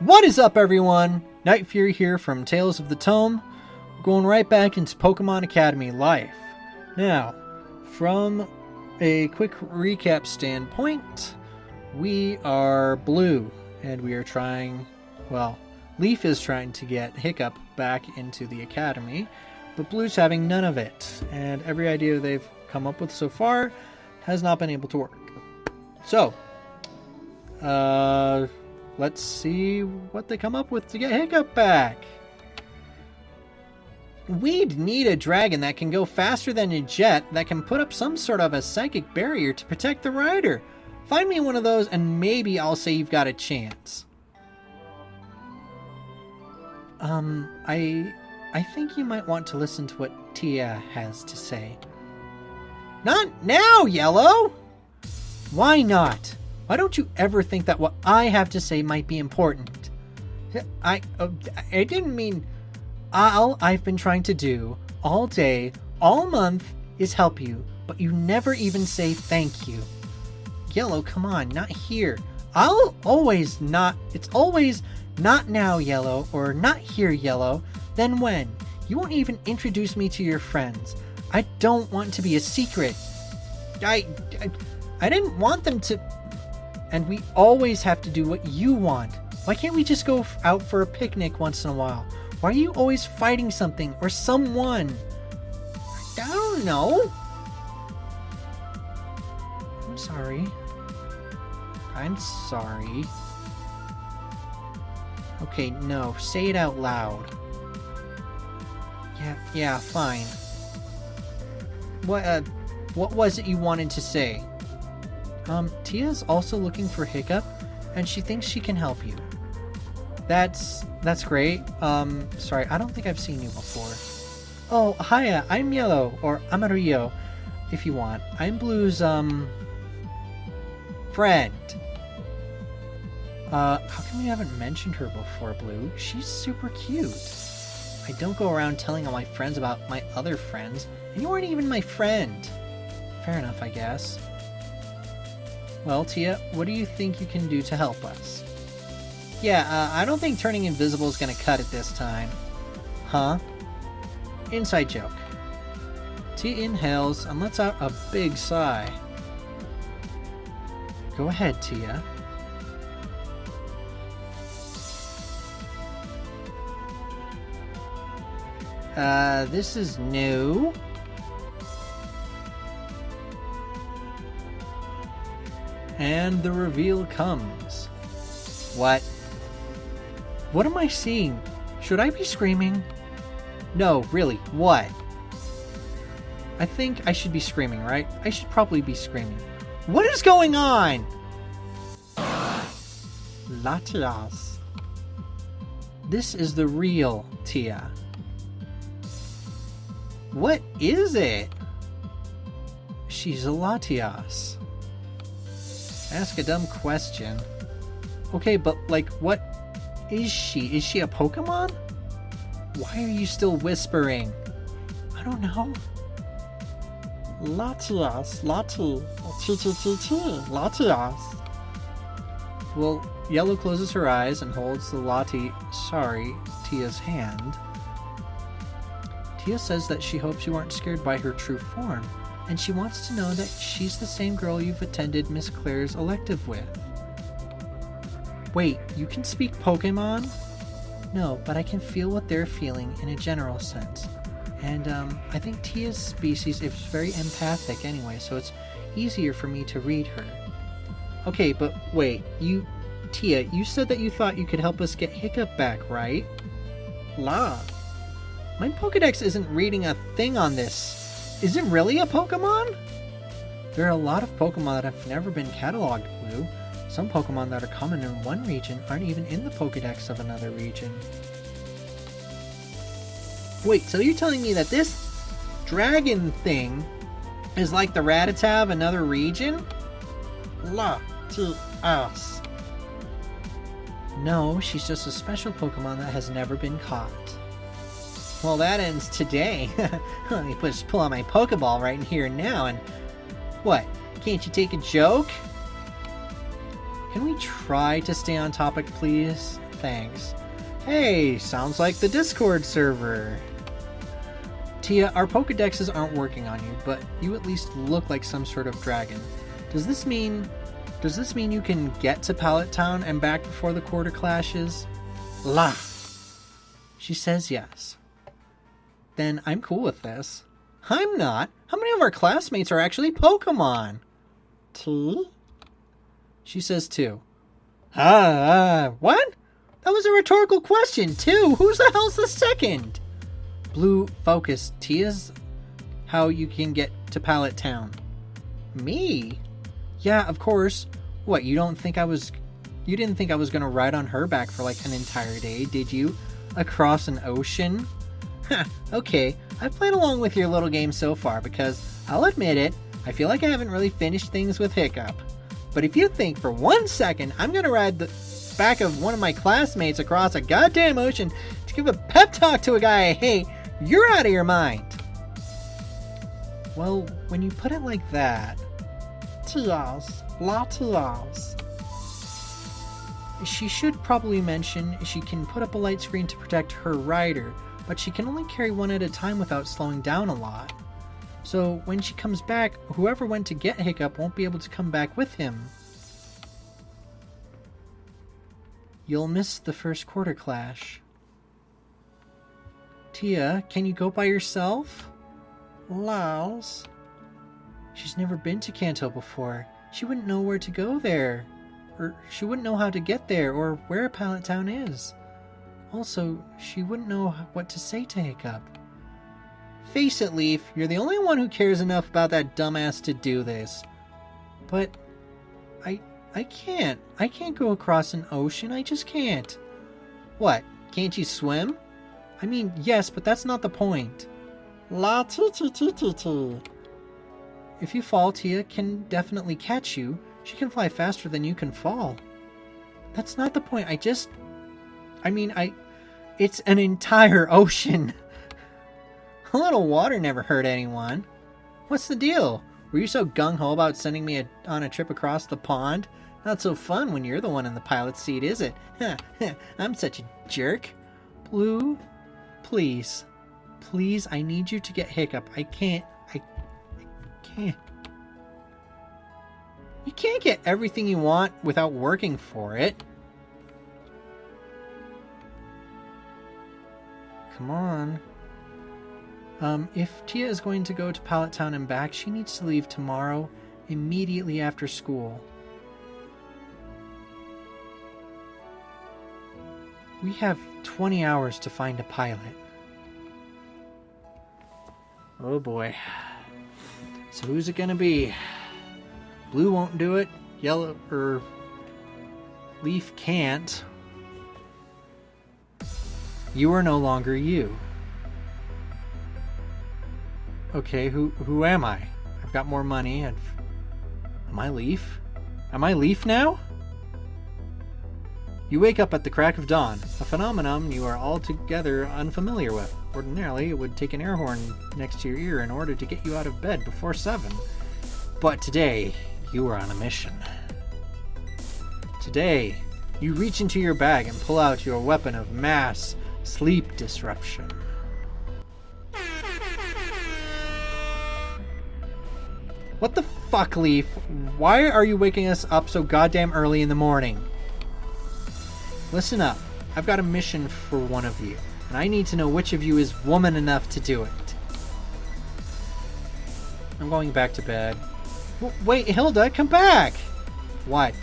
What is up, everyone? NightFury here from Tales of the Tome. We're going right back into Pokemon Academy Life. Now, from a quick recap standpoint, we are Blue, and we are trying, well, Leaf is trying to get Hiccup back into the Academy, but Blue's having none of it, and every idea they've come up with so far has not been able to work. So, let's see what they come up with to get Hiccup back. We'd need a dragon that can go faster than a jet, that can put up some sort of a psychic barrier to protect the rider. Find me one of those and maybe I'll say you've got a chance. I think you might want to listen to what Tia has to say. Not now, Yellow! Why not? Why don't you ever think that what I have to say might be important? I didn't mean... All I've been trying to do all day, all month, is help you, but you never even say thank you. Yellow, come on, not here. It's always not now, Yellow, or not here, Yellow. Then when? You won't even introduce me to your friends. I don't want to be a secret. I didn't want them to... And we always have to do what you want. Why can't we just go out for a picnic once in a while? Why are you always fighting something or someone? I don't know. I'm sorry. Okay, no, say it out loud. Yeah, fine. What was it you wanted to say? Tia's also looking for Hiccup, and she thinks she can help you. That's great. Sorry, I don't think I've seen you before. Oh, hiya, I'm Yellow, or Amarillo, if you want. I'm Blue's, friend. How come you haven't mentioned her before, Blue? She's super cute. I don't go around telling all my friends about my other friends, and you weren't even my friend. Fair enough, I guess. Well, Tia, what do you think you can do to help us? Yeah, I don't think turning invisible is gonna cut it this time. Huh? Inside joke. Tia inhales and lets out a big sigh. Go ahead, Tia. This is new. And the reveal comes. What? What am I seeing? Should I be screaming? No, really, what? I think I should be screaming, right? I should probably be screaming. What is going on? Latias. This is the real Tia. What is it? She's a Latias. Ask a dumb question. Okay, but like, what is she? Is she a Pokemon? Why are you still whispering? I don't know. Latias, Latias. Well, Yellow closes her eyes and holds the Tia's hand. Tia says that she hopes you aren't scared by her true form, and she wants to know that she's the same girl you've attended Miss Claire's elective with. Wait, you can speak Pokemon? No, but I can feel what they're feeling in a general sense. And, I think Tia's species is very empathic anyway, so it's easier for me to read her. Okay, but wait, Tia, you said that you thought you could help us get Hiccup back, right? La. My Pokedex isn't reading a thing on this. Is it really a Pokemon? There are a lot of Pokemon that have never been cataloged, Blue. Some Pokemon that are common in one region aren't even in the Pokedex of another region. Wait, so you're telling me that this dragon thing is like the Rattata of another region? Latias. No, she's just a special Pokemon that has never been caught. Well, that ends today. Let me just pull out my Pokeball right here and now and... What? Can't you take a joke? Can we try to stay on topic, please? thanks. Hey, sounds like the Discord server. Tia, our Pokedexes aren't working on you, but you at least look like some sort of dragon. Does this mean you can get to Pallet Town and back before the quarter clashes? La. She says yes. Then I'm cool with this. I'm not. How many of our classmates are actually Pokemon? T? She says 2. What? That was a rhetorical question, 2. Who's the hell's the second? Blue, focus. Tia's how you can get to Pallet Town. Me? Yeah, of course. What, you didn't think I was gonna ride on her back for like an entire day, did you? Across an ocean? Okay, I've played along with your little game so far because, I'll admit it, I feel like I haven't really finished things with Hiccup. But if you think for 1 second I'm gonna ride the back of one of my classmates across a goddamn ocean to give a pep talk to a guy I hate, you're out of your mind. Well, when you put it like that... Tias. La tias. She should probably mention she can put up a light screen to protect her rider, but she can only carry one at a time without slowing down a lot. So when she comes back, whoever went to get Hiccup won't be able to come back with him. You'll miss the first quarter clash. Tia, can you go by yourself? Laos. She's never been to Kanto before. She wouldn't know where to go there. Or she wouldn't know how to get there or where Pallet Town is. Also, she wouldn't know what to say to Hiccup. Face it, Leaf, you're the only one who cares enough about that dumbass to do this. But I can't. I can't go across an ocean. I just can't. What? Can't you swim? I mean, yes, but that's not the point. La ti ti ti ti ti. If you fall, Tia can definitely catch you. She can fly faster than you can fall. That's not the point. It's an entire ocean. A little water never hurt anyone. What's the deal? Were you so gung-ho about sending me on a trip across the pond? Not so fun when you're the one in the pilot's seat, is it? I'm such a jerk. Blue, please. Please, I need you to get Hiccup. I can't. You can't get everything you want without working for it. Come on. If Tia is going to go to Pallet Town and back, she needs to leave tomorrow, immediately after school. We have 20 hours to find a pilot. Oh boy. So who's it gonna be? Blue won't do it. Yellow, Leaf can't. You are no longer you. Okay, who am I? I've got more money. Am I Leaf? Am I Leaf now? You wake up at the crack of dawn, a phenomenon you are altogether unfamiliar with. Ordinarily, it would take an air horn next to your ear in order to get you out of bed before 7. But today, you are on a mission. Today, you reach into your bag and pull out your weapon of mass sleep disruption. What the fuck, Leaf? Why are you waking us up so goddamn early in the morning? Listen up. I've got a mission for one of you, and I need to know which of you is woman enough to do it. I'm going back to bed. Wait, Hilda, come back! What?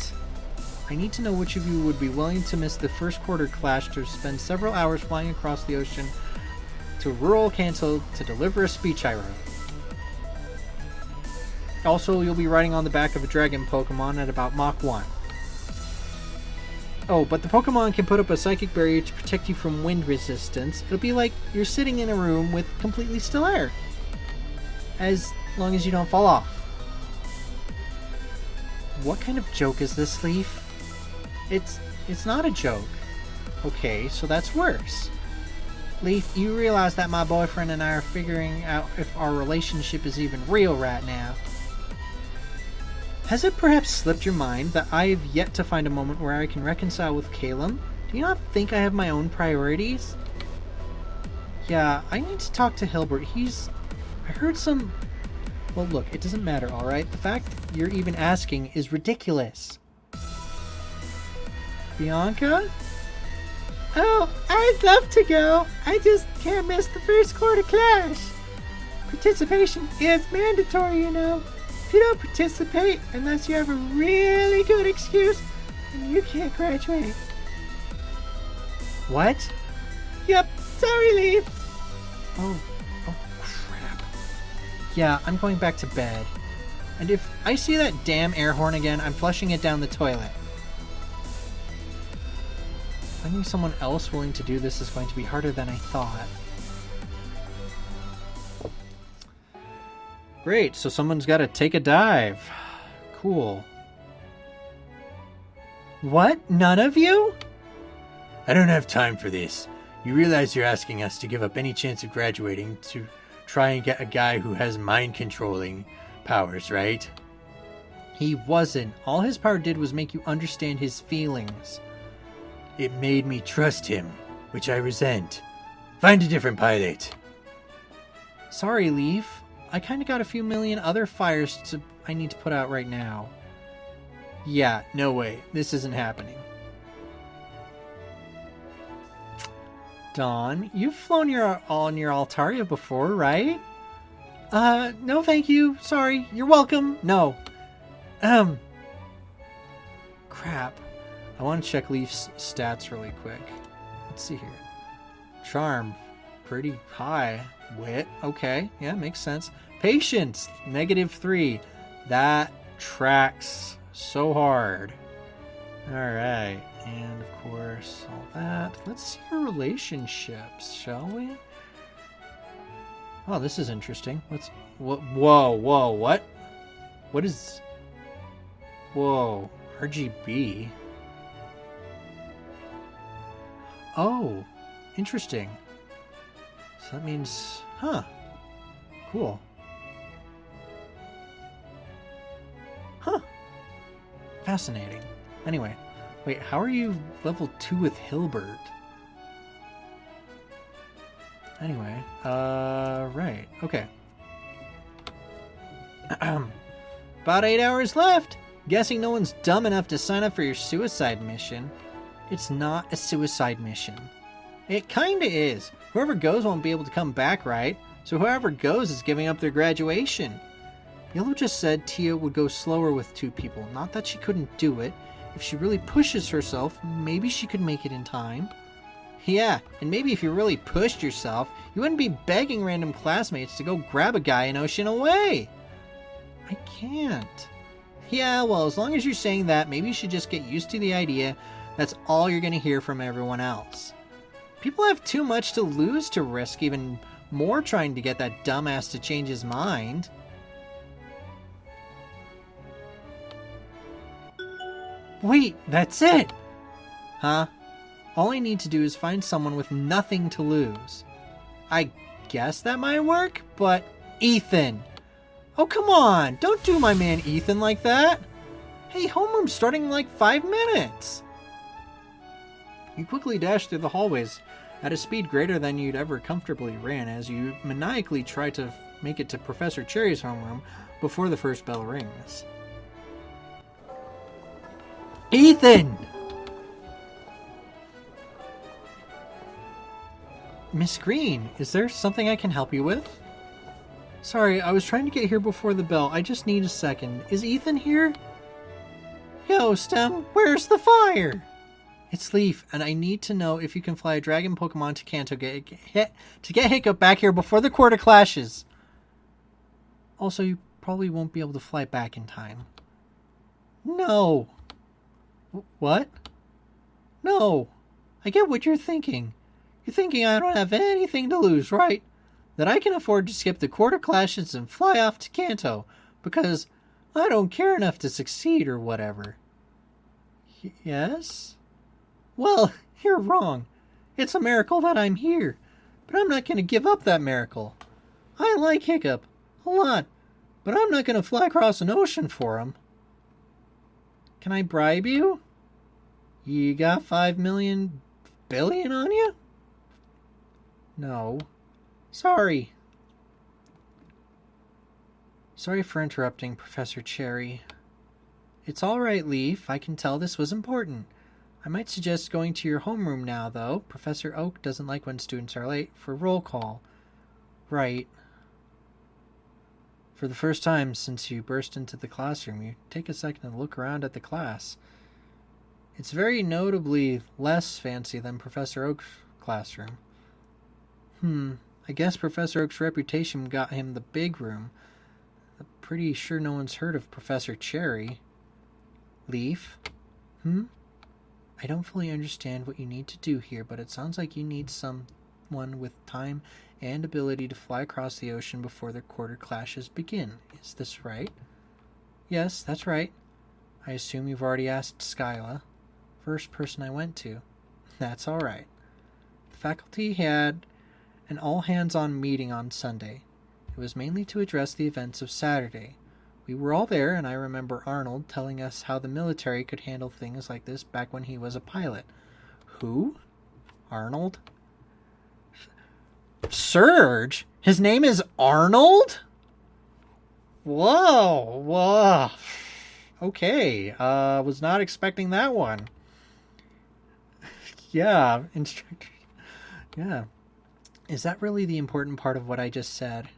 I need to know which of you would be willing to miss the first quarter clash to spend several hours flying across the ocean to rural Kanto to deliver a speech I wrote. Also, you'll be riding on the back of a dragon Pokemon at about Mach 1. Oh, but the Pokemon can put up a psychic barrier to protect you from wind resistance. It'll be like you're sitting in a room with completely still air. As long as you don't fall off. What kind of joke is this, Leaf? It's not a joke. Okay, so that's worse. Leaf, you realize that my boyfriend and I are figuring out if our relationship is even real right now. Has it perhaps slipped your mind that I have yet to find a moment where I can reconcile with Caleb? Do you not think I have my own priorities? Yeah, I need to talk to Hilbert. I heard some... Well, look, it doesn't matter, alright? The fact you're even asking is ridiculous. Bianca? Oh, I'd love to go. I just can't miss the first quarter clash. Participation is mandatory, you know. If you don't participate, unless you have a really good excuse, then you can't graduate. What? Yep, sorry, Leaf. Oh, crap. Yeah, I'm going back to bed. And if I see that damn air horn again, I'm flushing it down the toilet. Finding someone else willing to do this is going to be harder than I thought. Great, so someone's got to take a dive. Cool. What? None of you? I don't have time for this. You realize you're asking us to give up any chance of graduating to try and get a guy who has mind-controlling powers, right? He wasn't. All his power did was make you understand his feelings. It made me trust him, which I resent. Find a different pilot. Sorry, Leaf. I kind of got a few million other fires I need to put out right now. Yeah, no way. This isn't happening. Dawn, you've flown on your Altaria before, right? No thank you. Sorry. You're welcome. No. Crap. I want to check Leaf's stats really quick. Let's see here. Charm, pretty high. Wit, okay. Yeah, makes sense. Patience, -3. That tracks so hard. Alright. And of course, all that. Let's see your relationships, shall we? Oh, this is interesting. Whoa, what? What is... Whoa, RGB. Oh, interesting. So that means... Huh. Cool. Huh. Fascinating. Anyway. Wait, how are you level 2 with Hilbert? Anyway, right. Okay. About 8 hours left. Guessing no one's dumb enough to sign up for your suicide mission. It's not a suicide mission. It kinda is. Whoever goes won't be able to come back, right? So whoever goes is giving up their graduation. Yellow just said Tia would go slower with 2 people. Not that she couldn't do it. If she really pushes herself, maybe she could make it in time. Yeah, and maybe if you really pushed yourself, you wouldn't be begging random classmates to go grab a guy in Ocean Away. I can't. Yeah, well, as long as you're saying that, maybe you should just get used to the idea that's all you're going to hear from everyone else. People have too much to lose to risk even more trying to get that dumbass to change his mind. Wait, that's it! Huh? All I need to do is find someone with nothing to lose. I guess that might work, but Ethan! Oh, come on! Don't do my man Ethan like that! Hey, homeroom's starting in like 5 minutes! You quickly dash through the hallways at a speed greater than you'd ever comfortably ran as you maniacally try to make it to Professor Cherry's homeroom before the first bell rings. Ethan! Miss Green, is there something I can help you with? Sorry, I was trying to get here before the bell. I just need a second. Is Ethan here? Yo, Stem, where's the fire? It's Leaf, and I need to know if you can fly a dragon Pokemon to Kanto to get Hiccup back here before the quarter clashes. Also, you probably won't be able to fly back in time. No. What? No. I get what you're thinking. You're thinking I don't have anything to lose, right? That I can afford to skip the quarter clashes and fly off to Kanto because I don't care enough to succeed or whatever. Yes? Well, you're wrong. It's a miracle that I'm here, but I'm not going to give up that miracle. I like Hiccup a lot, but I'm not going to fly across an ocean for him. Can I bribe you? You got 5 million billion on you? No. Sorry. Sorry for interrupting, Professor Cherry. It's all right, Leaf. I can tell this was important. I might suggest going to your homeroom now, though. Professor Oak doesn't like when students are late for roll call. Right. For the first time since you burst into the classroom, you take a second to look around at the class. It's very notably less fancy than Professor Oak's classroom. I guess Professor Oak's reputation got him the big room. I'm pretty sure no one's heard of Professor Cherry. Leaf? I don't fully understand what you need to do here, but it sounds like you need someone with time and ability to fly across the ocean before the quarter clashes begin. Is this right? Yes, that's right. I assume you've already asked Skyla. First person I went to. That's all right. The faculty had an all-hands-on meeting on Sunday. It was mainly to address the events of Saturday. We were all there, and I remember Arnold telling us how the military could handle things like this back when he was a pilot. Who? Arnold? Surge? His name is Arnold? Whoa. Okay, was not expecting that one. Yeah, instructor. Yeah. Is that really the important part of what I just said?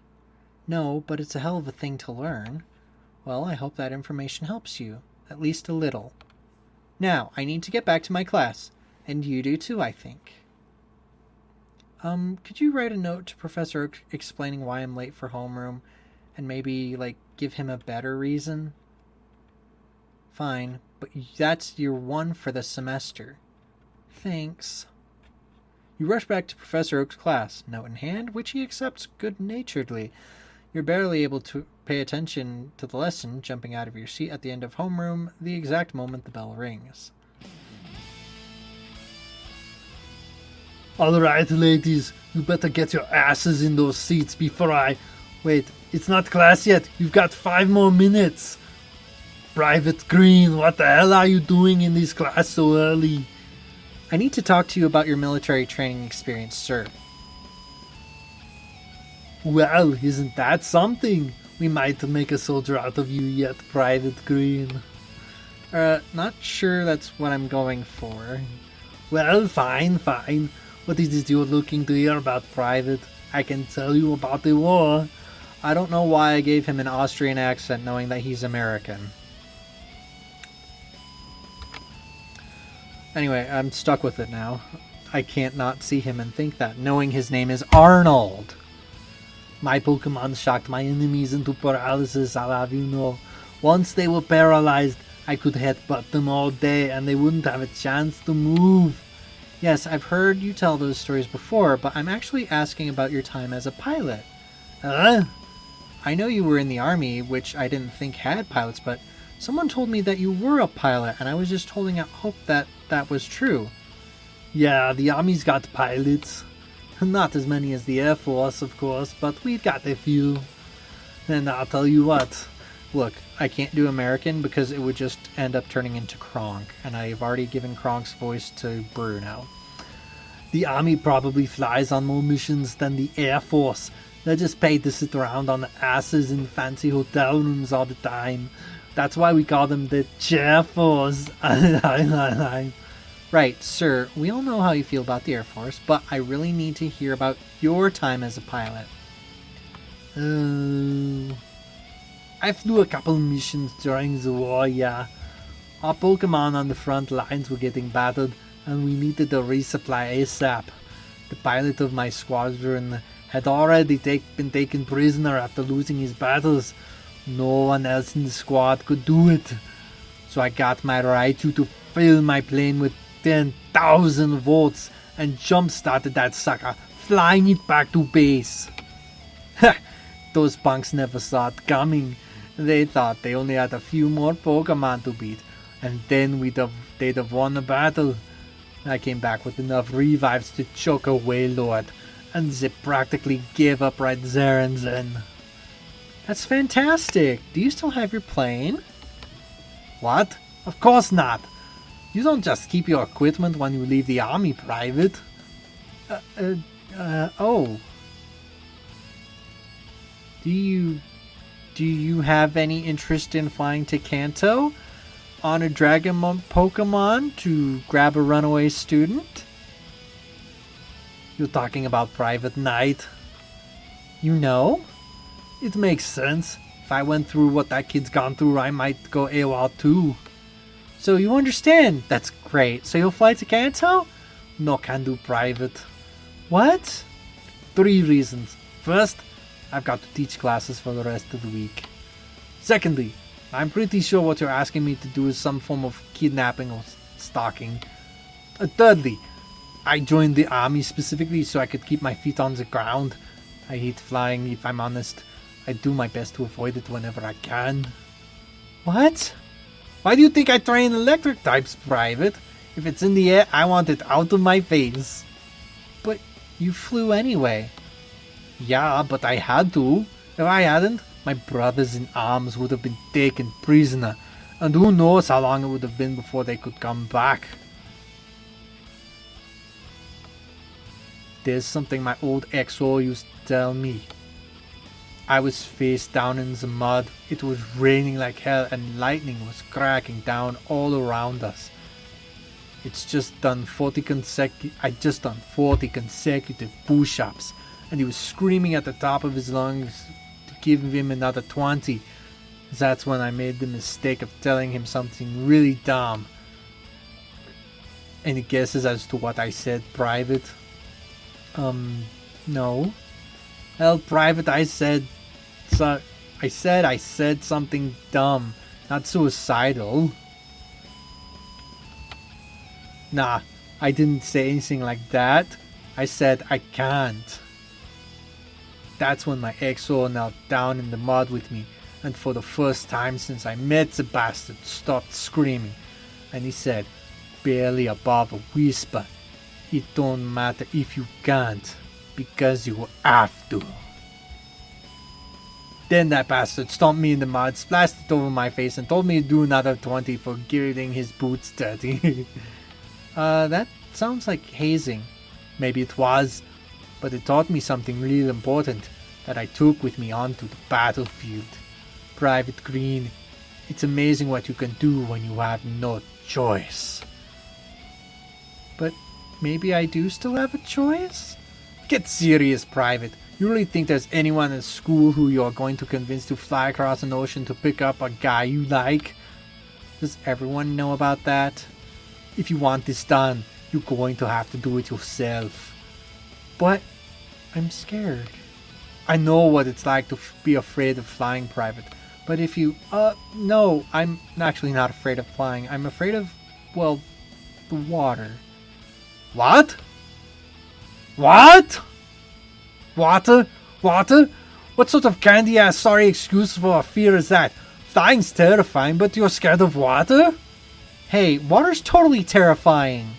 No, but it's a hell of a thing to learn. Well, I hope that information helps you, at least a little. Now, I need to get back to my class, and you do too, I think. Could you write a note to Professor Oak explaining why I'm late for homeroom, and maybe, give him a better reason? Fine, but that's your one for the semester. Thanks. You rush back to Professor Oak's class, note in hand, which he accepts good-naturedly. You're barely able to pay attention to the lesson, jumping out of your seat at the end of homeroom the exact moment the bell rings. Alright, ladies, you better get your asses in those seats before I... Wait, it's not class yet. You've got 5 more minutes. Private Green, what the hell are you doing in this class so early? I need to talk to you about your military training experience, sir. Well, isn't that something? We might make a soldier out of you yet, Private Green. Not sure that's what I'm going for. Well, fine. What is it you're looking to hear about, Private? I can tell you about the war. I don't know why I gave him an Austrian accent knowing that he's American. Anyway, I'm stuck with it now. I can't not see him and think that, knowing his name is Arnold. My Pokemon shocked my enemies into paralysis, I'll have you know. Once they were paralyzed, I could headbutt them all day and they wouldn't have a chance to move. Yes, I've heard you tell those stories before, but I'm actually asking about your time as a pilot. Huh? I know you were in the army, which I didn't think had pilots, but someone told me that you were a pilot, and I was just holding out hope that that was true. Yeah, the army's got pilots. Not as many as the Air Force, of course, but we've got a few. And I'll tell you what. Look, I can't do American because it would just end up turning into Kronk, and I've already given Kronk's voice to Bruno. The army probably flies on more missions than the Air Force. They're just paid to sit around on their asses in fancy hotel rooms all the time. That's why we call them the Chair Force. Right, sir, we all know how you feel about the Air Force, but I really need to hear about your time as a pilot. I flew a couple missions during the war, yeah. Our Pokemon on the front lines were getting battered, and we needed a resupply ASAP. The pilot of my squadron had already been taken prisoner after losing his battles. No one else in the squad could do it. So I got my Raichu to fill my plane with 10,000 volts and jump-started that sucker, flying it back to base. Ha! Those punks never saw it coming. They thought they only had a few more Pokemon to beat, and then they'd have won the battle. I came back with enough revives to choke a Wailord, and they practically gave up right there and then. That's fantastic. Do you still have your plane? What? Of course not. You don't just keep your equipment when you leave the army, Private. Oh. Do you have any interest in flying to Kanto on a dragon Pokemon to grab a runaway student? You're talking about Private Knight. You know? It makes sense. If I went through what that kid's gone through, I might go AWOL too. So you understand? That's great. So you'll fly to Kanto? No can do, Private. What? 3 reasons. First, I've got to teach classes for the rest of the week. Secondly, I'm pretty sure what you're asking me to do is some form of kidnapping or stalking. Thirdly, I joined the army specifically so I could keep my feet on the ground. I hate flying, if I'm honest. I do my best to avoid it whenever I can. What? Why do you think I train electric types, Private? If it's in the air, I want it out of my face. But you flew anyway. Yeah, but I had to. If I hadn't, my brothers in arms would have been taken prisoner. And who knows how long it would have been before they could come back. There's something my old XO used to tell me. I was face down in the mud. It was raining like hell and lightning was cracking down all around us. I just done 40 consecutive push-ups, and he was screaming at the top of his lungs to give him another 20. That's when I made the mistake of telling him something really dumb. Any guesses as to what I said, Private? No. Well, Private, I said something dumb, not suicidal. Nah, I didn't say anything like that. I said I can't. That's when my XO knelt down in the mud with me, and for the first time since I met the bastard, stopped screaming. And he said, barely above a whisper, "It don't matter if you can't, because you have to." Then that bastard stomped me in the mud, splashed it over my face, and told me to do another 20 for getting his boots dirty. That sounds like hazing. Maybe it was, but it taught me something really important that I took with me onto the battlefield. Private Green, it's amazing what you can do when you have no choice. But maybe I do still have a choice? Get serious, Private. You really think there's anyone in school who you're going to convince to fly across an ocean to pick up a guy you like? Does everyone know about that? If you want this done, you're going to have to do it yourself. But I'm scared. I know what it's like to be afraid of flying, Private. But if you... no, I'm actually not afraid of flying. I'm afraid of, well, the water. What? What? Water? Water? What sort of candy-ass sorry excuse for a fear is that? Flying's terrifying, but you're scared of water? Hey, water's totally terrifying.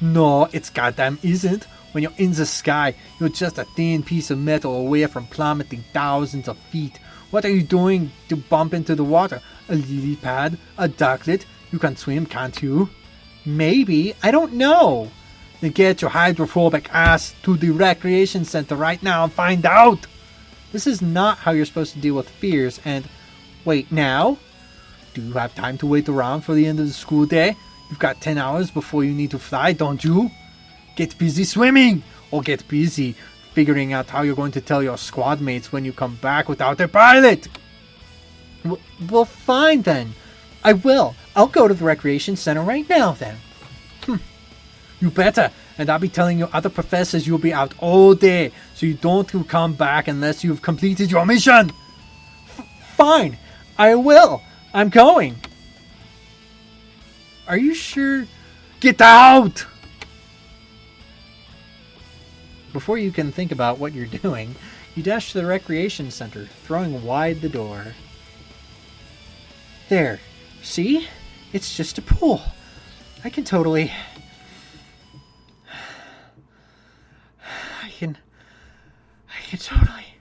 No, it's goddamn isn't. When you're in the sky, you're just a thin piece of metal away from plummeting thousands of feet. What are you doing to bump into the water? A lily pad? A ducklet? You can swim, can't you? Maybe. I don't know. Then get your hydrophobic ass to the recreation center right now and find out. This is not how you're supposed to deal with fears. And wait, now? Do you have time to wait around for the end of the school day? You've got 10 hours before you need to fly, don't you? Get busy swimming! Or get busy figuring out how you're going to tell your squad mates when you come back without a pilot! Well, fine then. I will. I'll go to the recreation center right now then. You better, and I'll be telling your other professors you'll be out all day, so you don't come back unless you've completed your mission! Fine, I will. I'm going. Are you sure? Get out! Before you can think about what you're doing, you dash to the recreation center, throwing wide the door. There. See? It's just a pool. I can totally... I can totally...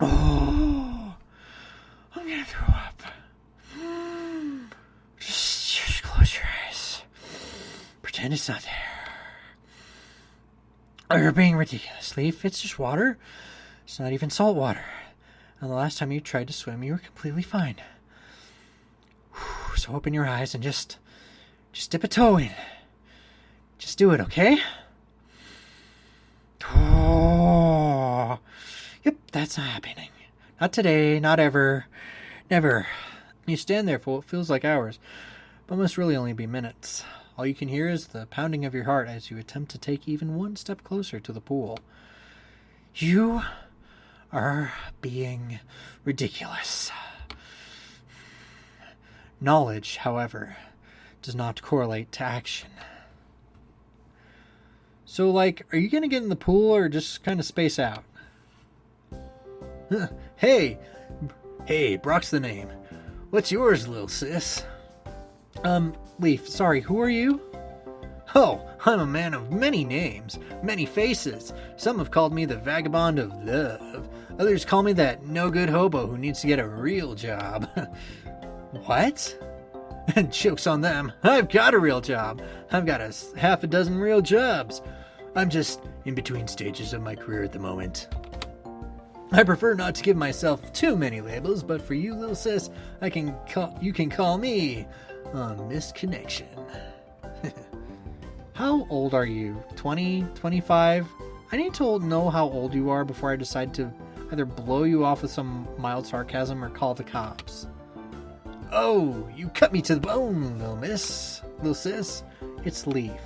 Oh, I'm gonna throw up. Just close your eyes. And it's not there. Oh, you're being ridiculous, Leaf. It's just water. It's not even salt water. And the last time you tried to swim, you were completely fine. So open your eyes and just dip a toe in. Just do it, okay? Oh, yep, that's not happening. Not today, not ever, never. You stand there for what feels like hours, but must really only be minutes. All you can hear is the pounding of your heart as you attempt to take even one step closer to the pool. You are being ridiculous. Knowledge, however, does not correlate to action. So, like, are you going to get in the pool or just kind of space out? Hey, Brock's the name. What's yours, little sis? Leaf, sorry, who are you? Oh, I'm a man of many names, many faces. Some have called me the Vagabond of Love. Others call me that no-good hobo who needs to get a real job. What? And joke's on them. I've got a real job. I've got half a dozen real jobs. I'm just in between stages of my career at the moment. I prefer not to give myself too many labels, but for you, little sis, you can call me Miss Connection. How old are you? 20? 25? I need to know how old you are before I decide to either blow you off with some mild sarcasm or call the cops. Oh, you cut me to the bone, little sis. It's Leaf.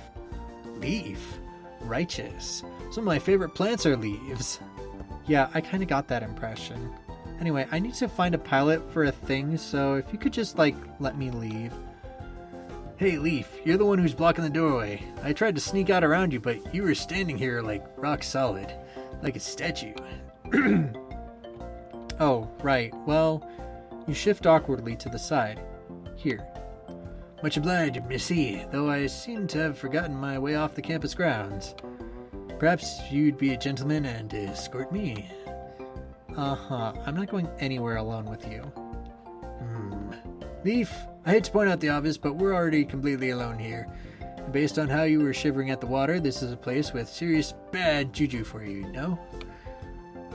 Leaf? Righteous. Some of my favorite plants are leaves. Yeah, I kind of got that impression. Anyway, I need to find a pilot for a thing, so if you could just, let me leave. Hey, Leaf, you're the one who's blocking the doorway. I tried to sneak out around you, but you were standing here rock solid, like a statue. Oh, right. Well, you shift awkwardly to the side. Here. Much obliged, Missy, though I seem to have forgotten my way off the campus grounds. Perhaps you'd be a gentleman and escort me? Uh-huh. I'm not going anywhere alone with you. Leaf, I hate to point out the obvious, but we're already completely alone here. Based on how you were shivering at the water, this is a place with serious bad juju for you, no?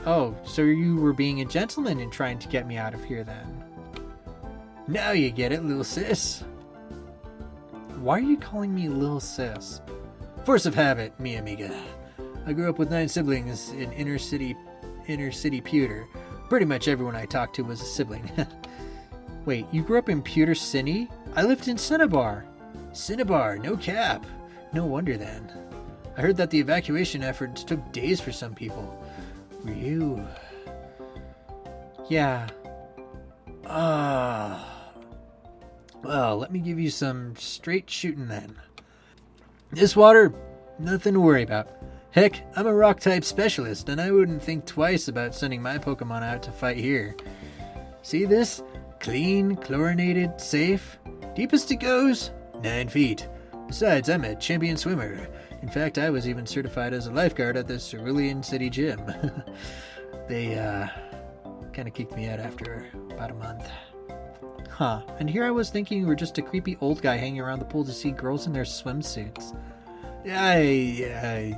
Oh, so you were being a gentleman in trying to get me out of here then? Now you get it, little sis. Why are you calling me little sis? Force of habit, mi amiga. I grew up with 9 siblings in inner city Pewter. Pretty much everyone I talked to was a sibling. Wait, you grew up in Pewter City? I lived in Cinnabar. Cinnabar, no cap. No wonder then. I heard that the evacuation efforts took days for some people. Were you? Yeah. Well, let me give you some straight shooting then. This water, nothing to worry about. Heck, I'm a rock type specialist, and I wouldn't think twice about sending my Pokemon out to fight here. See this? Clean, chlorinated, safe. Deepest it goes? 9 feet. Besides, I'm a champion swimmer. In fact, I was even certified as a lifeguard at the Cerulean City Gym. They, kind of kicked me out after about a month. Huh, and here I was thinking you were just a creepy old guy hanging around the pool to see girls in their swimsuits. I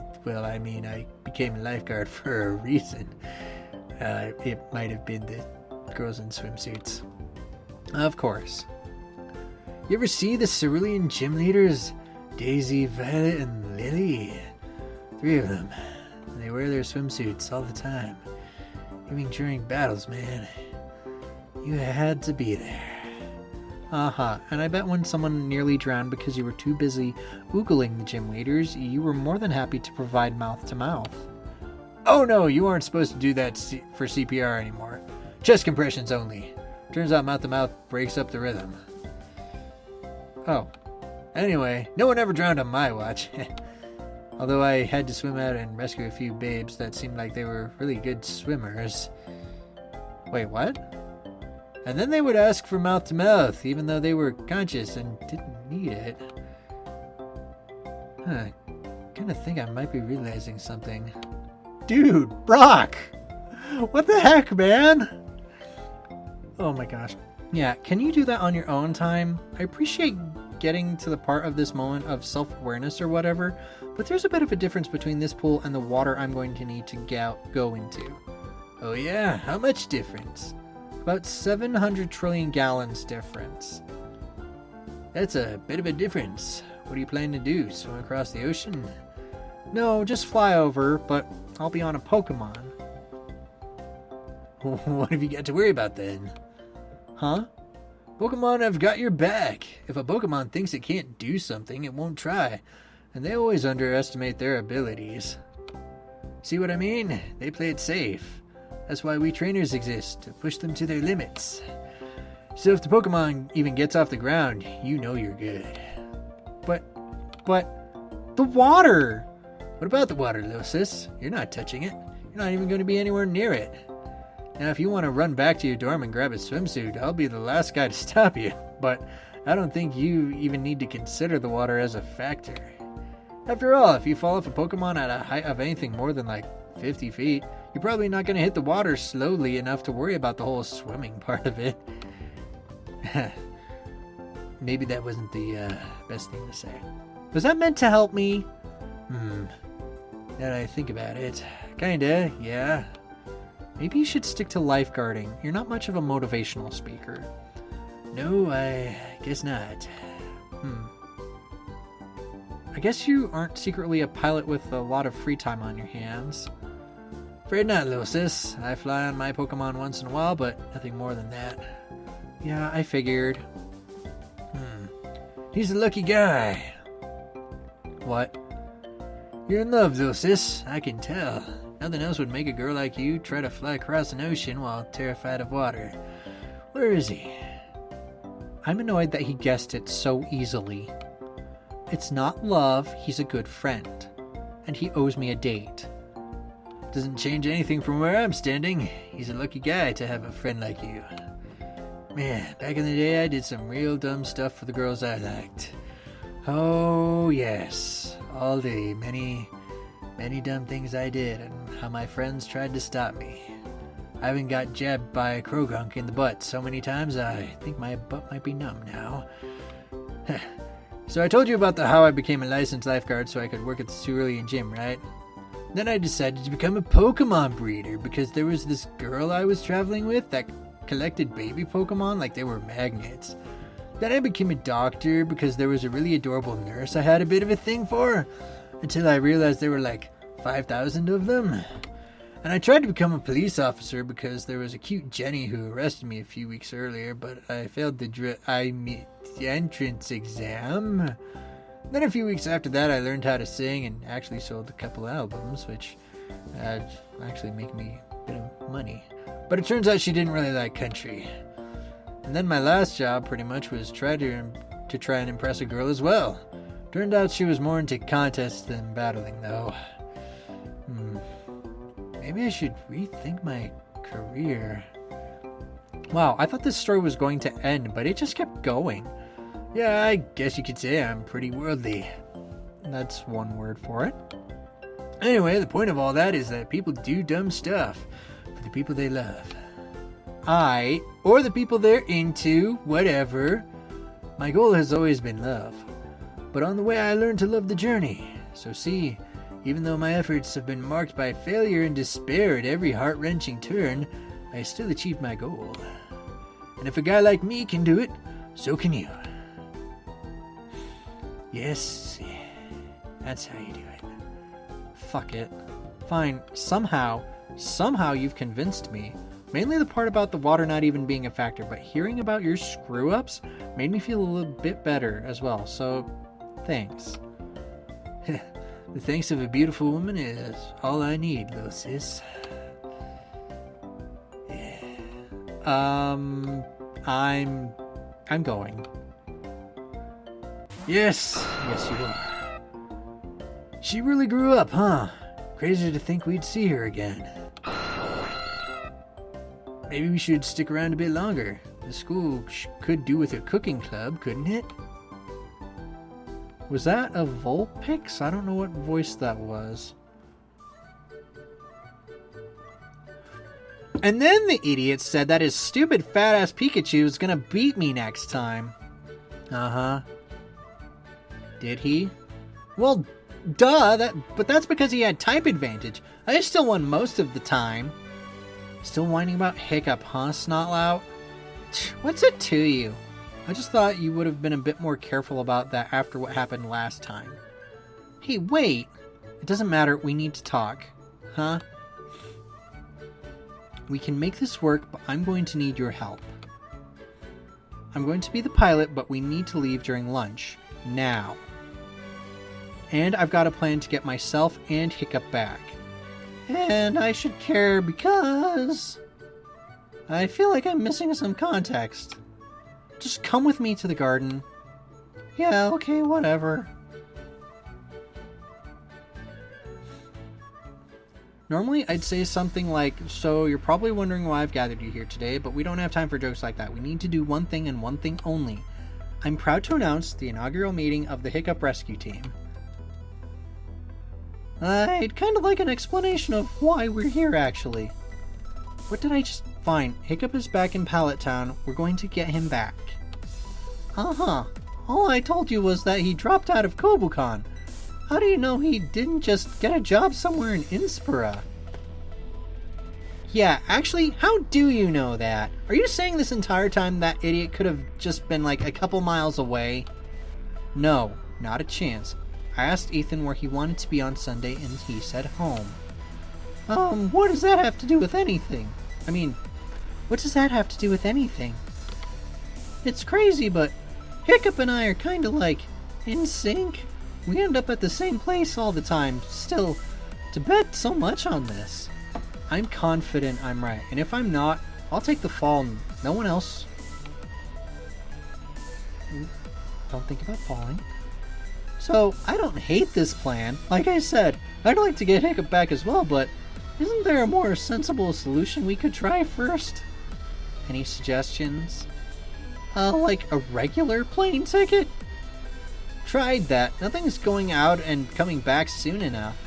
became a lifeguard for a reason. It might have been the girls in swimsuits. Of course. You ever see the Cerulean gym leaders? Daisy, Violet, and Lily. 3 of them. They wear their swimsuits all the time. Even during battles, man. You had to be there. Uh-huh, and I bet when someone nearly drowned because you were too busy oogling the gym leaders, you were more than happy to provide mouth-to-mouth. Oh no, you aren't supposed to do that for CPR anymore. Chest compressions only. Turns out mouth-to-mouth breaks up the rhythm. Oh. Anyway, no one ever drowned on my watch. Although I had to swim out and rescue a few babes that seemed like they were really good swimmers. Wait, what? And then they would ask for mouth-to-mouth, even though they were conscious and didn't need it. I kinda think I might be realizing something. Dude, Brock! What the heck, man? Oh my gosh. Yeah, can you do that on your own time? I appreciate getting to the part of this moment of self-awareness or whatever, but there's a bit of a difference between this pool and the water I'm going to need to go into. Oh yeah? How much difference? About 700 trillion gallons difference. That's a bit of a difference. What are you planning to do? Swim across the ocean? No, just fly over, but I'll be on a Pokemon. What have you got to worry about then? Huh? Pokemon have got your back. If a Pokemon thinks it can't do something, it won't try. And they always underestimate their abilities. See what I mean? They play it safe. That's why we trainers exist, to push them to their limits. So if the Pokemon even gets off the ground, you know you're good. But the water! What about the water, little sis? You're not touching it. You're not even going to be anywhere near it. Now, if you want to run back to your dorm and grab a swimsuit, I'll be the last guy to stop you. But I don't think you even need to consider the water as a factor. After all, if you fall off a Pokemon at a height of anything more than like 50 feet, you're probably not going to hit the water slowly enough to worry about the whole swimming part of it. Maybe that wasn't the best thing to say. Was that meant to help me? Now that I think about it, kinda, yeah. Maybe you should stick to lifeguarding. You're not much of a motivational speaker. No, I guess not. I guess you aren't secretly a pilot with a lot of free time on your hands. Afraid not, little sis. I fly on my Pokemon once in a while, but nothing more than that. Yeah, I figured. He's a lucky guy. What? You're in love, little sis. I can tell. Nothing else would make a girl like you try to fly across an ocean while terrified of water. Where is he? I'm annoyed that he guessed it so easily. It's not love, he's a good friend. And he owes me a date. Doesn't change anything from where I'm standing. He's a lucky guy to have a friend like you. Man, back in the day I did some real dumb stuff for the girls I liked. Oh yes, all the many dumb things I did and how my friends tried to stop me. I even got jabbed by a Krogunk in the butt so many times I think my butt might be numb now. So I told you about how I became a licensed lifeguard so I could work at the cerulean gym, right? Then I decided to become a Pokemon breeder because there was this girl I was traveling with that collected baby Pokemon like they were magnets. Then I became a doctor because there was a really adorable nurse I had a bit of a thing for, until I realized there were like 5,000 of them. And I tried to become a police officer because there was a cute Jenny who arrested me a few weeks earlier, but I failed the entrance exam. Then a few weeks after that I learned how to sing and actually sold a couple albums, which actually make me a bit of money. But it turns out she didn't really like country. And then my last job pretty much was try and impress a girl as well. Turned out she was more into contests than battling though. Maybe I should rethink my career. Wow, I thought this story was going to end, but it just kept going. Yeah, I guess you could say I'm pretty worldly. That's one word for it. Anyway, the point of all that is that people do dumb stuff for the people they love. Or the people they're into, whatever. My goal has always been love. But on the way I learned to love the journey. So see, even though my efforts have been marked by failure and despair at every heart-wrenching turn, I still achieved my goal. And if a guy like me can do it, so can you. Yes, that's how you do it. Fuck it. Fine, somehow you've convinced me. Mainly the part about the water not even being a factor, but hearing about your screw-ups made me feel a little bit better as well, so thanks. The thanks of a beautiful woman is all I need, little sis. Yeah. I'm going. Yes you are. She really grew up, huh? Crazy to think we'd see her again. Maybe we should stick around a bit longer. The school could do with a cooking club, couldn't it? Was that a Vulpix? I don't know what voice that was. And then the idiot said that his stupid fat-ass Pikachu was gonna beat me next time. Uh-huh. Did he? Well, duh, but that's because he had type advantage. I still won most of the time. Still whining about Hiccup, huh, Snotlout? What's it to you? I just thought you would have been a bit more careful about that after what happened last time. Hey, wait! It doesn't matter, we need to talk. Huh? We can make this work, but I'm going to need your help. I'm going to be the pilot, but we need to leave during lunch. Now. And I've got a plan to get myself and Hiccup back. And I should care because I feel like I'm missing some context. Just come with me to the garden. Yeah, okay, whatever. Normally, I'd say something like, so you're probably wondering why I've gathered you here today, but we don't have time for jokes like that. We need to do one thing and one thing only. I'm proud to announce the inaugural meeting of the Hiccup Rescue Team. I'd kind of like an explanation of why we're here, actually. What did I just find? Hiccup is back in Pallet Town. We're going to get him back. Uh-huh. All I told you was that he dropped out of Kobukan. How do you know he didn't just get a job somewhere in Inspira? Yeah, actually, how do you know that? Are you saying this entire time that idiot could have just been like a couple miles away? No, not a chance. I asked Ethan where he wanted to be on Sunday and he said home. What does that have to do with anything? I mean, what does that have to do with anything? It's crazy, but Hiccup and I are kinda like in sync. We end up at the same place all the time. Still, to bet so much on this. I'm confident I'm right, and if I'm not, I'll take the fall. No one else. Don't think about falling. So, I don't hate this plan. Like I said, I'd like to get Hiccup back as well, but isn't there a more sensible solution we could try first? Any suggestions? Like a regular plane ticket? Tried that. Nothing's going out and coming back soon enough.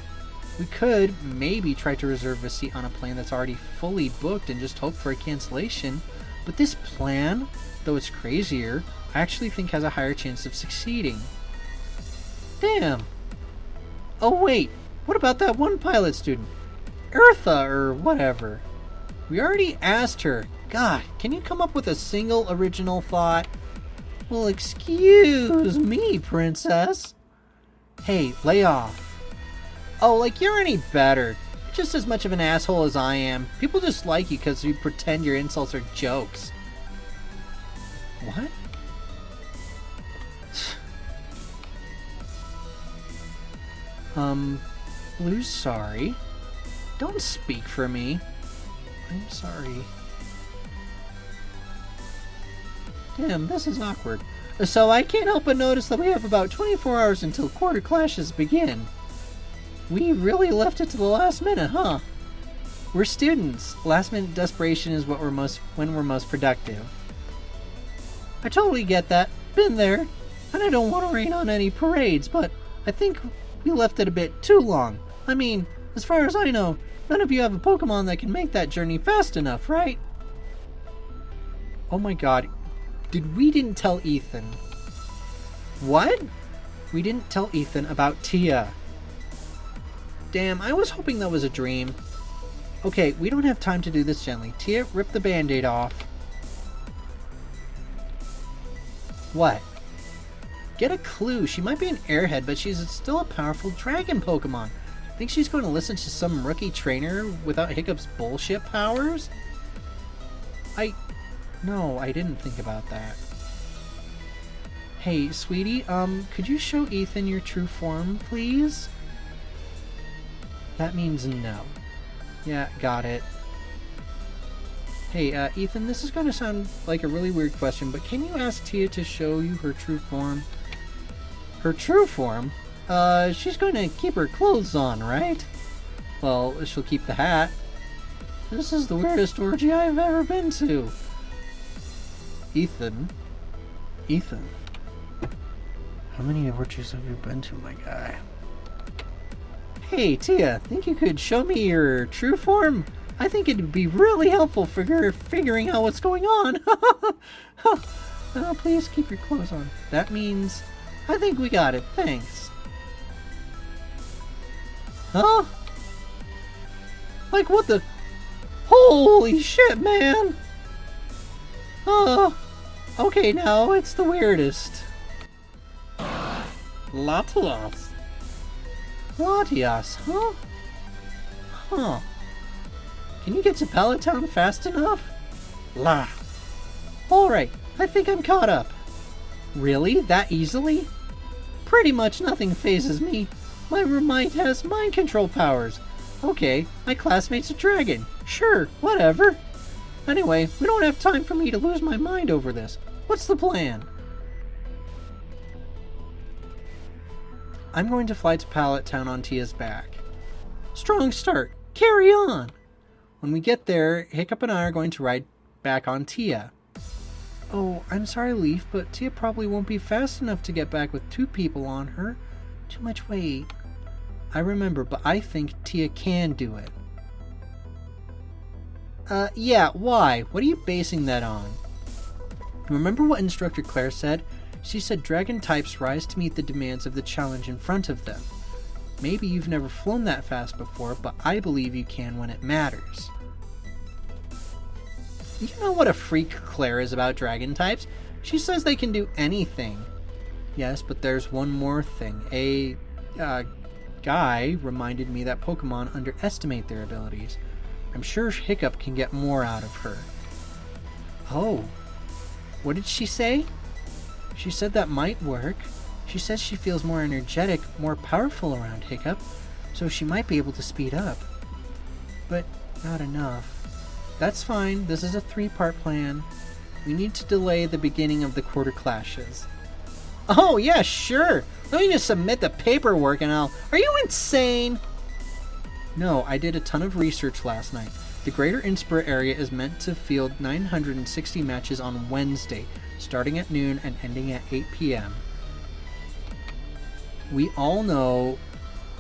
We could maybe try to reserve a seat on a plane that's already fully booked and just hope for a cancellation. But this plan, though it's crazier, I actually think has a higher chance of succeeding. Damn. Oh wait, what about that one pilot student? Eartha or whatever. We already asked her. God, can you come up with a single original thought? Well, excuse me, princess. Hey, lay off. Oh, like you're any better. You're just as much of an asshole as I am. People just like you because you pretend your insults are jokes. What? Blue's sorry. Don't speak for me. I'm sorry. Damn, this is awkward. So I can't help but notice that we have about 24 hours until quarter clashes begin. We really left it to the last minute, huh? We're students. Last minute desperation is when we're most productive. I totally get that. Been there. And I don't want to rain on any parades, but I think we left it a bit too long. I mean, as far as I know, none of you have a Pokemon that can make that journey fast enough, right? Oh my god. We didn't tell Ethan. What? We didn't tell Ethan about Tia. Damn, I was hoping that was a dream. Okay, we don't have time to do this gently. Tia, rip the band-aid off. What? Get a clue. She might be an airhead, but she's still a powerful dragon Pokemon. Think she's going to listen to some rookie trainer without Hiccup's bullshit powers? No, I didn't think about that. Hey, sweetie, could you show Ethan your true form, please? That means no. Yeah, got it. Hey, Ethan, this is going to sound like a really weird question, but can you ask Tia to show you her true form? Her true form? She's going to keep her clothes on, right? Well, she'll keep the hat. This is the weirdest orgy I've ever been to. Ethan? How many orgies have you been to, my guy? Hey, Tia, think you could show me your true form? I think it'd be really helpful for figuring out what's going on. Please keep your clothes on. That means I think we got it, thanks. Huh? Like what the... Holy shit, man! Okay, now it's the weirdest. Latias. Latias, huh? Huh. Can you get to Pallet Town fast enough? La. Alright, I think I'm caught up. Really? That easily? Pretty much nothing phases me. My roommate has mind control powers. Okay, my classmate's a dragon. Sure, whatever. Anyway, we don't have time for me to lose my mind over this. What's the plan? I'm going to fly to Pallet Town on Tia's back. Strong start. Carry on. When we get there, Hiccup and I are going to ride back on Tia. Oh, I'm sorry, Leaf, but Tia probably won't be fast enough to get back with 2 people on her. Too much weight. I remember, but I think Tia can do it. Yeah, why? What are you basing that on? Remember what Instructor Claire said? She said dragon types rise to meet the demands of the challenge in front of them. Maybe you've never flown that fast before, but I believe you can when it matters. You know what a freak Claire is about dragon types? She says they can do anything. Yes, but there's one more thing. A guy reminded me that Pokemon underestimate their abilities. I'm sure Hiccup can get more out of her. Oh. What did she say? She said that might work. She says she feels more energetic, more powerful around Hiccup, so she might be able to speed up. But not enough. That's fine, this is a 3-part plan. We need to delay the beginning of the quarter clashes. Oh yeah, sure! Let me just submit the paperwork and I'll... Are you insane? No, I did a ton of research last night. The Greater Innsbruck area is meant to field 960 matches on Wednesday, starting at noon and ending at 8 p.m. We all know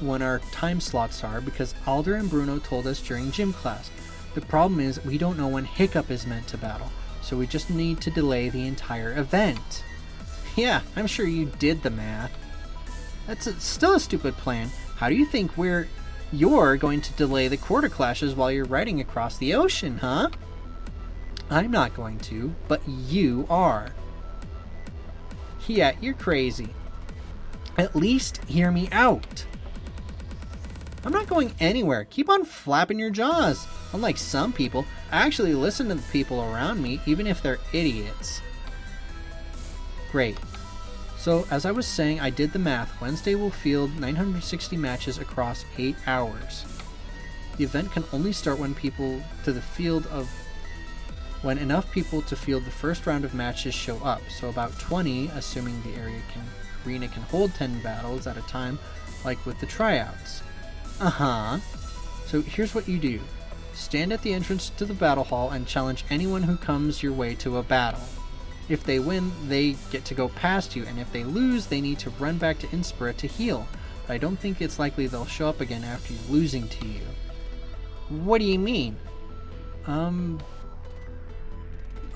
when our time slots are because Alder and Bruno told us during gym class. The problem is we don't know when Hiccup is meant to battle, so we just need to delay the entire event. Yeah, I'm sure you did the math. That's still a stupid plan. How do you think you're going to delay the quarter clashes while you're riding across the ocean, huh? I'm not going to, but you are. Yeah, you're crazy. At least hear me out. I'm not going anywhere. Keep on flapping your jaws. Unlike some people, I actually listen to the people around me, even if they're idiots. Great. So, as I was saying, I did the math. Wednesday will field 960 matches across 8 hours. The event can only start when enough people to field the first round of matches show up. So about 20, assuming the arena can hold 10 battles at a time, like with the tryouts. So here's what you do. Stand at the entrance to the battle hall and challenge anyone who comes your way to a battle. If they win, they get to go past you, and if they lose, they need to run back to Innsbruck to heal. But I don't think it's likely they'll show up again after losing to you. What do you mean?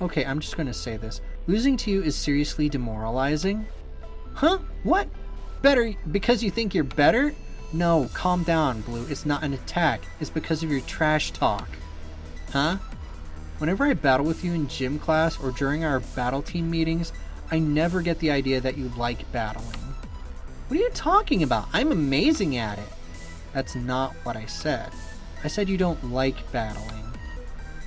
Okay, I'm just gonna say this. Losing to you is seriously demoralizing. Huh? What? Better because you think you're better? No, calm down, Blue. It's not an attack. It's because of your trash talk. Huh? Whenever I battle with you in gym class or during our battle team meetings, I never get the idea that you like battling. What are you talking about? I'm amazing at it. That's not what I said. I said you don't like battling.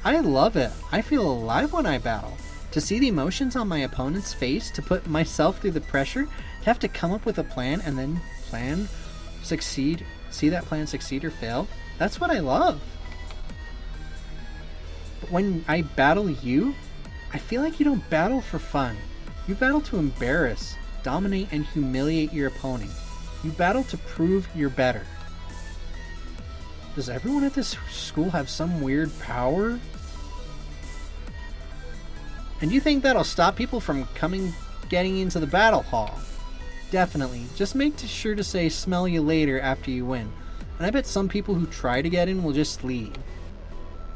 I love it. I feel alive when I battle. To see the emotions on my opponent's face, to put myself through the pressure, to have to come up with a plan and then see that plan succeed or fail, that's what I love. But when I battle you, I feel like you don't battle for fun. You battle to embarrass, dominate, and humiliate your opponent. You battle to prove you're better. Does everyone at this school have some weird power? And you think that'll stop people from getting into the battle hall? Definitely. Just make sure to say smell you later after you win. And I bet some people who try to get in will just leave.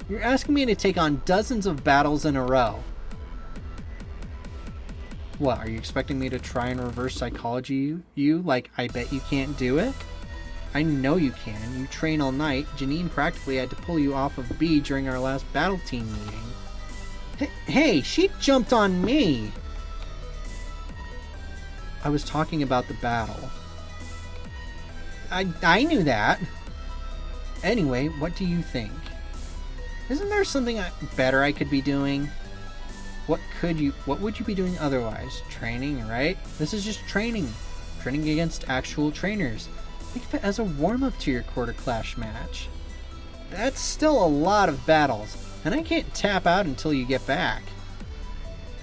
You're asking me to take on dozens of battles in a row. What, are you expecting me to try and reverse psychology you? Like, I bet you can't do it? I know you can. You train all night. Janine practically had to pull you off of B during our last battle team meeting. Hey, she jumped on me! I was talking about the battle. I knew that. Anyway, what do you think? Isn't there something better I could be doing? What would you be doing otherwise? Training, right? This is just training. Training against actual trainers. Think of it as a warm-up to your quarter clash match. That's still a lot of battles, and I can't tap out until you get back.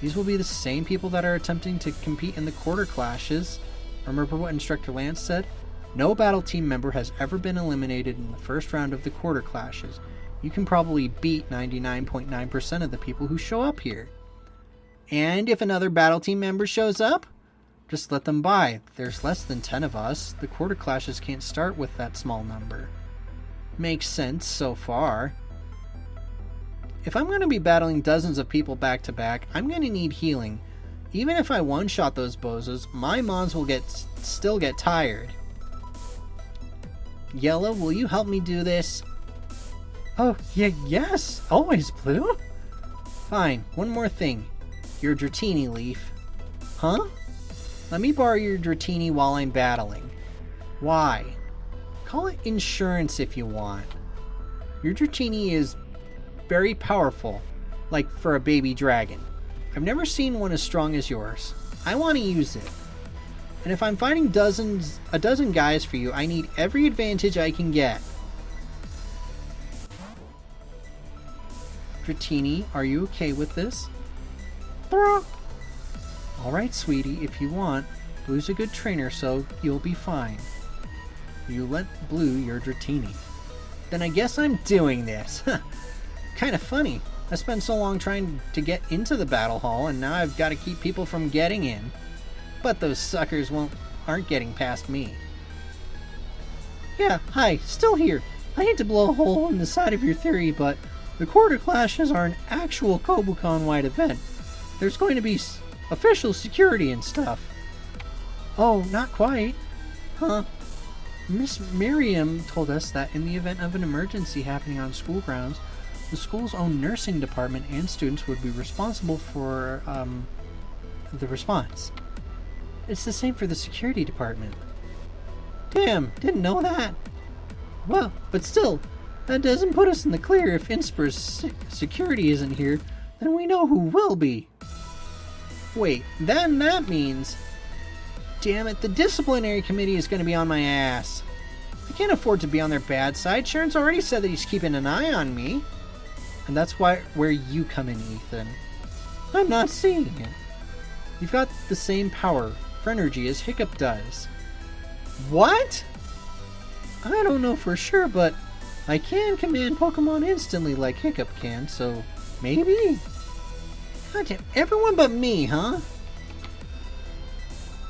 These will be the same people that are attempting to compete in the quarter clashes. Remember what Instructor Lance said? No battle team member has ever been eliminated in the first round of the quarter clashes. You can probably beat 99.9% of the people who show up here. And if another battle team member shows up, just let them by. There's less than 10 of us. The quarter clashes can't start with that small number. Makes sense so far. If I'm going to be battling dozens of people back to back, I'm going to need healing. Even if I one-shot those bozos, my mons will still get tired. Yellow, will you help me do this? Oh, yes, always, Blue. Fine, one more thing. Your Dratini leaf. Huh? Let me borrow your Dratini while I'm battling. Why? Call it insurance if you want. Your Dratini is very powerful, like for a baby dragon. I've never seen one as strong as yours. I want to use it. And if I'm fighting a dozen guys for you, I need every advantage I can get. Dratini, are you okay with this? Alright, sweetie, if you want. Blue's a good trainer, so you'll be fine. You lent Blue your Dratini. Then I guess I'm doing this. Kinda funny. I spent so long trying to get into the battle hall, and now I've got to keep people from getting in. But those suckers aren't getting past me. Yeah, hi, still here. I hate to blow a hole in the side of your theory, but the quarter clashes are an actual Kobucon-wide event. There's going to be official security and stuff. Oh, not quite. Huh? Miss Miriam told us that in the event of an emergency happening on school grounds, the school's own nursing department and students would be responsible for, the response. It's the same for the security department. Damn, didn't know that. Well, but still, that doesn't put us in the clear. If Inspir's security isn't here, then we know who will be. Wait, then that means... Damn it, the disciplinary committee is going to be on my ass. I can't afford to be on their bad side. Sharon's already said that he's keeping an eye on me. And that's where you come in, Ethan. I'm not seeing it. You've got the same power for energy as Hiccup does. What? I don't know for sure, but I can command Pokemon instantly like Hiccup can, so maybe? God damn, everyone but me, huh?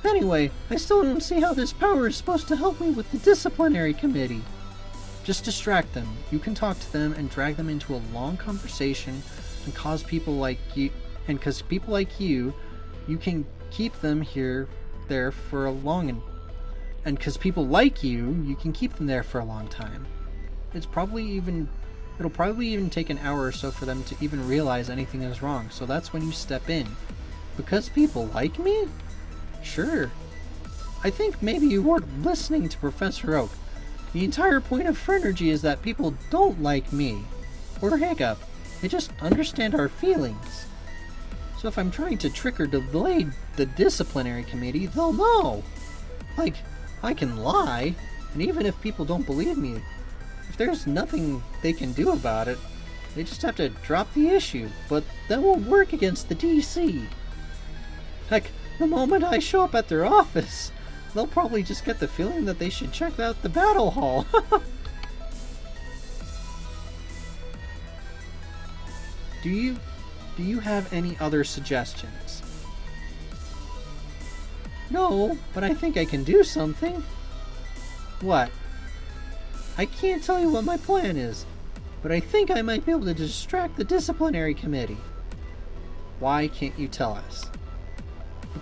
Anyway, I still don't see how this power is supposed to help me with the disciplinary committee. Just distract them. You can talk to them and drag them into a long conversation and cause people like you, and because people like you can keep them there for a long, and because people like you can keep them there for a long time. It'll probably even take an hour or so for them to even realize anything is wrong, so that's when you step in. Because people like me? Sure. I think maybe you weren't listening to Professor Oak. The entire point of Phrenergy is that people don't like me, or Hiccup. They just understand our feelings. So if I'm trying to trick or delay the disciplinary committee, they'll know. Like, I can lie, and even if people don't believe me, if there's nothing they can do about it, they just have to drop the issue, but that won't work against the DC. Heck, the moment I show up at their office, they'll probably just get the feeling that they should check out the battle hall. Do you have any other suggestions? No, but I think I can do something. What? I can't tell you what my plan is, but I think I might be able to distract the disciplinary committee. Why can't you tell us?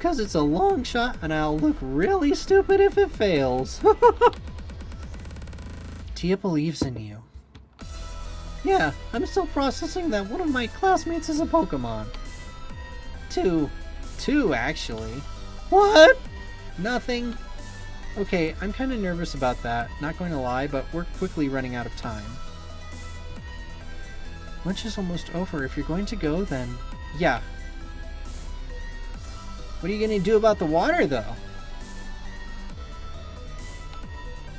because it's a long shot and I'll look really stupid if it fails. Tia believes in you. Yeah, I'm still processing that one of my classmates is a Pokemon. Two, actually. What? Nothing. Okay, I'm kind of nervous about that, not going to lie, but we're quickly running out of time. Lunch is almost over. If you're going to go, then... Yeah. What are you going to do about the water, though?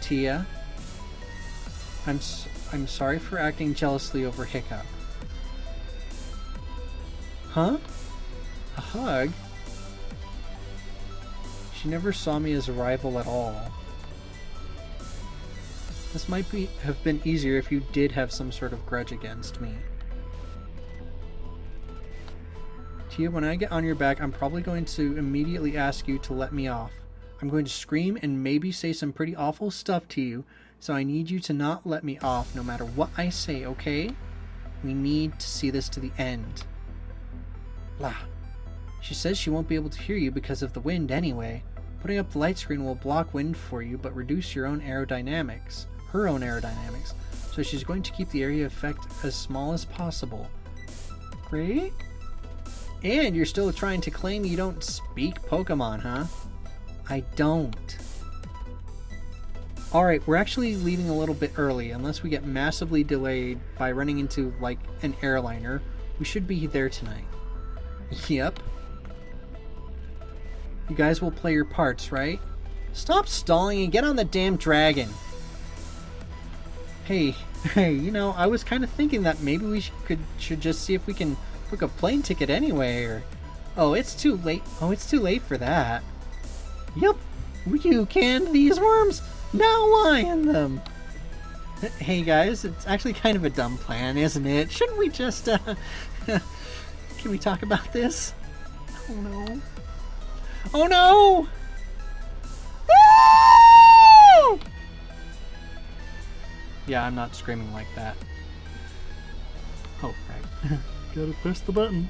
Tia, I'm sorry for acting jealously over Hiccup. Huh? A hug? She never saw me as a rival at all. This might have been easier if you did have some sort of grudge against me. Tia, when I get on your back, I'm probably going to immediately ask you to let me off. I'm going to scream and maybe say some pretty awful stuff to you, so I need you to not let me off no matter what I say, okay? We need to see this to the end. Blah. She says she won't be able to hear you because of the wind anyway. Putting up the light screen will block wind for you, but reduce your own aerodynamics. Her own aerodynamics. So she's going to keep the area effect as small as possible. Great. And you're still trying to claim you don't speak Pokemon, huh? I don't. Alright, we're actually leaving a little bit early. Unless we get massively delayed by running into, like, an airliner. We should be there tonight. Yep. You guys will play your parts, right? Stop stalling and get on the damn dragon. Hey, you know, I was kind of thinking that maybe we should just see if we can book a plane ticket anyway, or... Oh, it's too late. Oh, it's too late for that. Yep. You canned these worms. Now lion them. Hey guys, it's actually kind of a dumb plan, isn't it? Shouldn't we just, Can we talk about this? Oh no. Oh no! Woo! Yeah, I'm not screaming like that. Oh, right. Gotta press the button.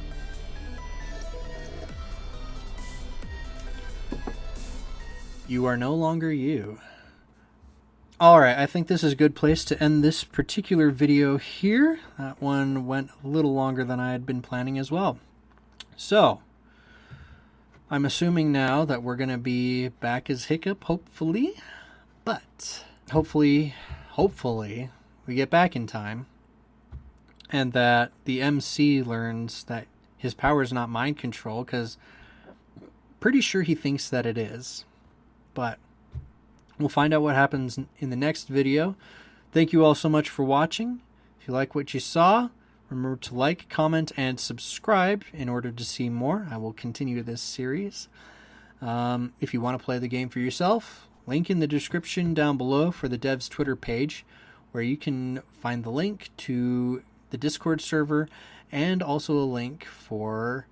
You are no longer you. Alright, I think this is a good place to end this particular video here. That one went a little longer than I had been planning as well. So, I'm assuming now that we're going to be back as Hiccup, hopefully. But, hopefully, we get back in time. And that the MC learns that his power is not mind control, because pretty sure he thinks that it is. But we'll find out what happens in the next video. Thank you all so much for watching. If you like what you saw, remember to like, comment, and subscribe in order to see more. I will continue this series. If you want to play the game for yourself, link in the description down below for the dev's Twitter page, where you can find the link to the Discord server and also a link for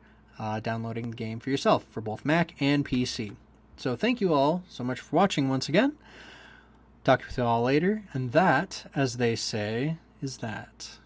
downloading the game for yourself for both Mac and PC. So thank you all so much for watching once again. Talk with you all later, and that, as they say, is that.